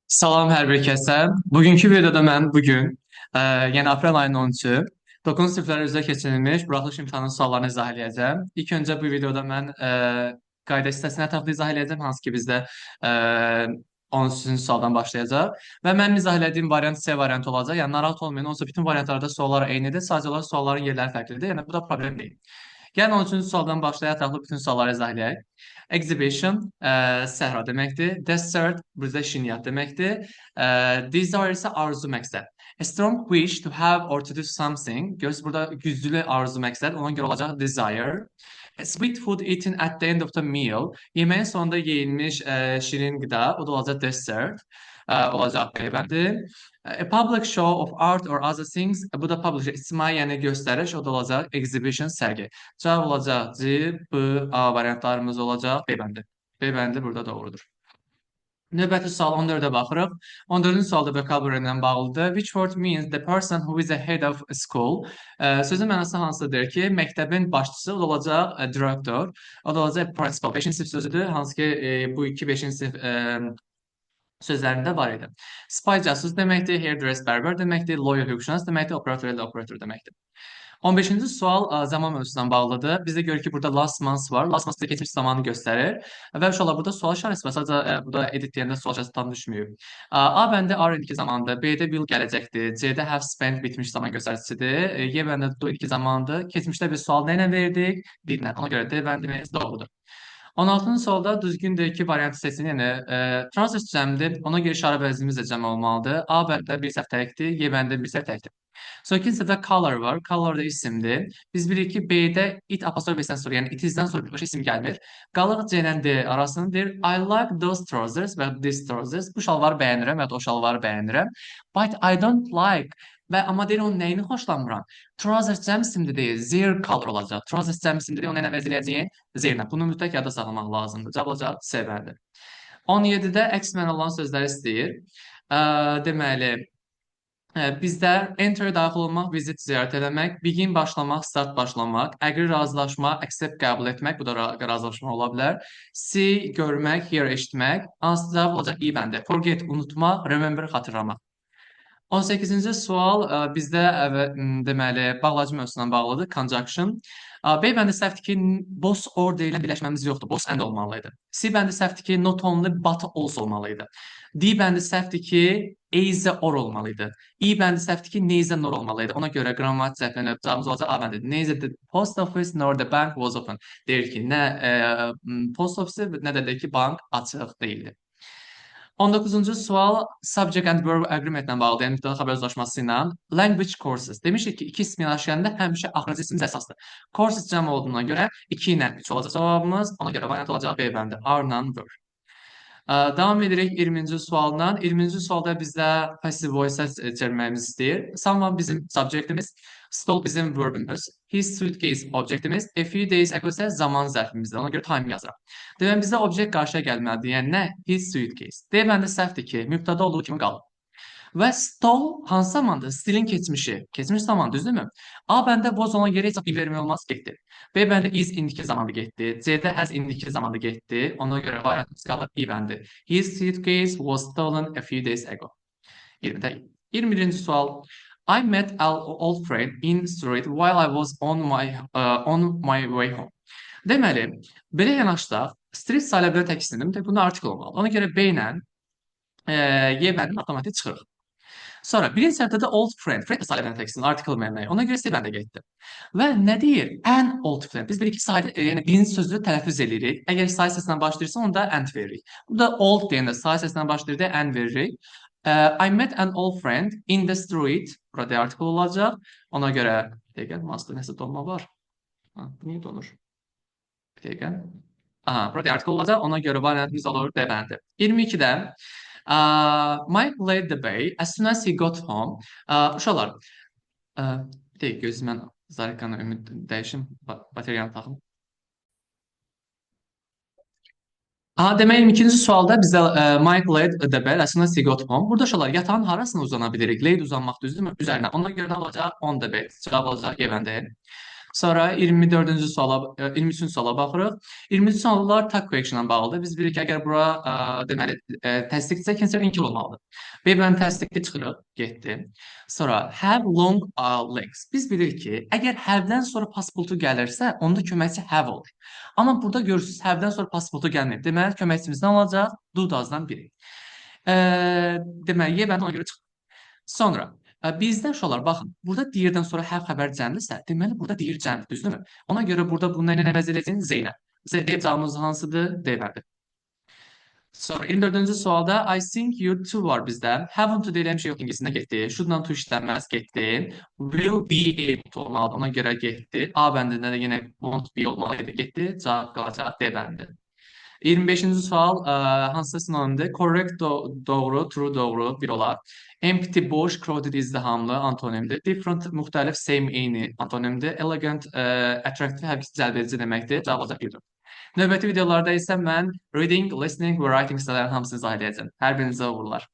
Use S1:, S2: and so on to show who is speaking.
S1: Salam hər bir kəsə. Bugünkü videoda mən yəni aprel ayının 13-ü 9 siniflərə üzrə keçirilmiş buraxılış imtahanının suallarını izah edəcəm. İlk öncə bu videoda mən qayda hissəsini ətraflı izah edəcəm, hansı ki bizdə ə, 13-cü sualdan başlayacaq və mənim izah etdiyim variant C variantı olacaq. Yəni narahat olmayın, onsuz bütün variantlarda suallar eynidir, sadəcə olaraq sualların yerləri fərqlidir. Yəni bu da problem deyil. Gəlin 13-cü sualdan başlayaq, ətraflı bütün sualları izah edək. Exhibition səhra deməkdir. Desert burada şinyat deməkdir. Desire isə arzu məqsəd. A strong wish to have or to do something. Görürsünüz burada güclü arzu məqsəd. Ona görə olacaq desire. A sweet food eaten at the end of the meal. Yeməyin sonunda yeyilmiş şirin qida. O da olacaq dessert. Olacaq bəybəndi. A public show of art or other things. Bu da public ictimai, yəni göstəriş. O da olacaq exhibition sərgi. Cavab olacaq C, B, A variantlarımız olacaq. B bəndi. B bəndi burada doğrudur. Növbəti sual 14-ə baxırıq. 14-cü sualda vocabulary ilə bağlıdır. Which word means the person who is the head of a school? Sözün mənası hansıdır ki, məktəbin başçısı o da olacaq director, o da olacaq principal. 5-ci sinif sözüdür, hansı ki bu iki 5-ci sinif sözlərində var idi. Spy casus deməkdir, hairdresser bərber deməkdir, lawyer hüquqşünas deməkdir, operator elə operator deməkdir. 15-ci sual zaman mövzusuna bağlıdır. Bizdə görür ki, burada last month var. Last month keçmiş zamanı göstərir. Və uşaqlar burada sual işarəsi var. Sadəcə burada edit deyəndə sual işarəsi tam düşməyib. A bəndə are indiki zamandır. B-də will gələcəkdir. C-də have spent bitmiş zaman göstəricisidir. Y bəndə do indiki zamandır. Keçmişdə bir sual nə ilə verdik? Dillə. Ona görə D bəndimiz doğrudur. 16-cı sualda düzgün iki variantı seçin. Yəni transfer cəmdir. Ona görə işarə vəzifimiz də cəm olmalıdır. A bəndə bir səhv təkdir, Y bəndə bir səhv təkdir. Sonra ikinci sırada color var. Color da isimdir. Biz bilirik ki, B-də it apostrof B-dən sonra, yəni it-izdən sonra birbaşa isim gəlmir. Qalır C-lə D arasındadır. I like those trousers və these trousers. Bu şalvarı bəyənirəm və ya da o şalvarı bəyənirəm. But I don't like və amma deyir onun nəyini xoşlanmıram. Trousers cəm isimli deyil, their color olacaq. Trousers cəm isimli deyil, onu nə vəziləyəcəyin? Their-nə. Bunu mütləq yadda saxlamaq lazımdır. Cavab olacaq C bəndi. 17-də əks mənə olan sözləri istəyir. Deməli, bizdə enter daxil olmaq, visit ziyarət eləmək, begin başlamaq, start başlamaq, agree razılaşmaq, accept qəbul etmək, bu da razılaşma ola bilər. See görmək, hear eşitmək, answer cavab olacaq i bəndə. Forget unutmaq, remember xatırlamaq. 18-ci sual bizdə deməli bağlacı mövzusuna bağlıdır, conjunction. B bəndi səhvdir ki, both or ilə birləşməmiz yoxdur, both and olmalıydı. C bəndi səhvdir ki, not only but also olmalıydı. D bəndi səhvdir ki, either or olmalıydı. E bəndi səhvdir ki, neither nor olmalıydı. Ona görə qrammatik səhvlərinə cavabımız olacaq A bəndi. Neither the post office nor the bank was open. Deyir ki, nə post ofisi, nə də deyir ki, bank açıq deyildi. 19-cu sual subject and verb agreement-lə bağlıdır, yəni mübtəda xəbər uzlaşması ilə. Language courses. Demişik ki, iki ismi yanaşanda həmişə axırıncı ismimiz əsasdır. Courses cəm olduğuna görə 2 ilə 3 olacaq cavabımız. Ona görə variant olacaq B bəndi. Are-la were. Davam edirik 20-ci sualdan. 20-ci sualda bizdə passive voice çevirməyimiz istəyir. Someone bizim subjectimiz, stole bizim verbimiz, his suitcase objektimiz, a few days ago isə zaman zərfimizdir. Ona görə time yazıram. Deməli bizdə obyekt qarşıya gəlməlidir. Yəni nə? His suitcase. D bəndə səhvdir ki, mübtəda olduğu kimi qalır. Və stole hansı zamandır? Stilin keçmişi. Keçmiş zaman, düzdürmü? A bəndə was olan yerə heç bir vermək olmaz, getdi. B bəndə is indiki zamanda getdi. C-də has indiki zamanda getdi. Ona görə variantımız qalır I bəndi. His suitcase was stolen a few days ago. 21-ci sual. I met an old friend in the street while I was on my way home. Deməli, belə yanaşdaq, street sayıla bilən tək isimdir. Bunda artikel olmalı. Ona görə B ilə Y bəndi avtomatik çıxırıq. Sonra birinci səhvdə də old friend. Friend sayıla bilən tək isimdir, artikel mənəyi. Ona görə C bəndə getdi. Və nə deyir? An old friend. Biz bir iki sayı, yəni birinci sözü tələffüz edirik. Əgər sayı səsinə başlayırsa, onda and veririk. Burada old deyəndə sayı səsinə başlayır, and veririk. I met an old friend in the street. Burada artikel olacaq. Ona görə, bir dəqiqə, masada nəsə donma var. Bu niyə donur? Bir dəqiqə. Aha, burada artikel olacaq. Ona görə variantımız olur D bəndi. 22-də Mike laid the bay as soon as he got home. Uşaqlar, bir dəqiqə gözüm mən Zarikanı ümid dəyişim, bateriyanı taxım. Demək 22-ci sualda bizdə Mike laid the bed as soon as he got home. Burada uşaqlar yatağın harasına uzana bilirik? Laid uzanmaq düzdürmü? Üzərinə. Ona görə də olacaq on the bed. Cavab olacaq E bəndə. Sonra 24-cü suala, 23-cü suala baxırıq. 23-cü suallar tag question-la bağlıdır. Biz bilirik ki, əgər bura deməli təsdiqsə cancel include olmalıdır. B bənim təsdiqli çıxırıq, getdi. Sonra have long legs. Biz bilirik ki, əgər have-dən sonra past-participle gəlirsə, onda köməkçi have olur. Amma burada görürsüz, have-dən sonra past-participle gəlmir. Deməli köməkçimiz nə olacaq? Do does-dan biri. Deməli, Y bəndə ona görə çıxır. Sonra bizdə uşaqlar baxın, burada deyirdən sonra have xəbər cəmdirsə, deməli burada deyir cəmdir, düzdürmü? Ona görə burada bunu nə əvəz edəcəyik? Z ilə. Z cavabımız hansıdır? D bədir. Sonra 24-cü sualda I think you too var bizdə. Haven't to deyilən şey yox, ingilisində getdi. Should-dan to işlənməz getdi. Will be able to olmalıdır, ona görə getdi. A bəndində də yenə won't be olmalıydı, getdi. Cavab qalacaq D bəndi. 25-ci sual hansı sinonimdir? Correct doğru, true doğru bir olar. Empty boş, crowded izdihamlı antonimdir. Different müxtəlif, same eyni antonimdir. Elegant attractive hər ikisi cəlbedici deməkdir. Cavab olacaq bir. Növbəti videolarda isə mən reading, listening və writing hissələrin hamısını izah edəcəm. Hər birinizə uğurlar.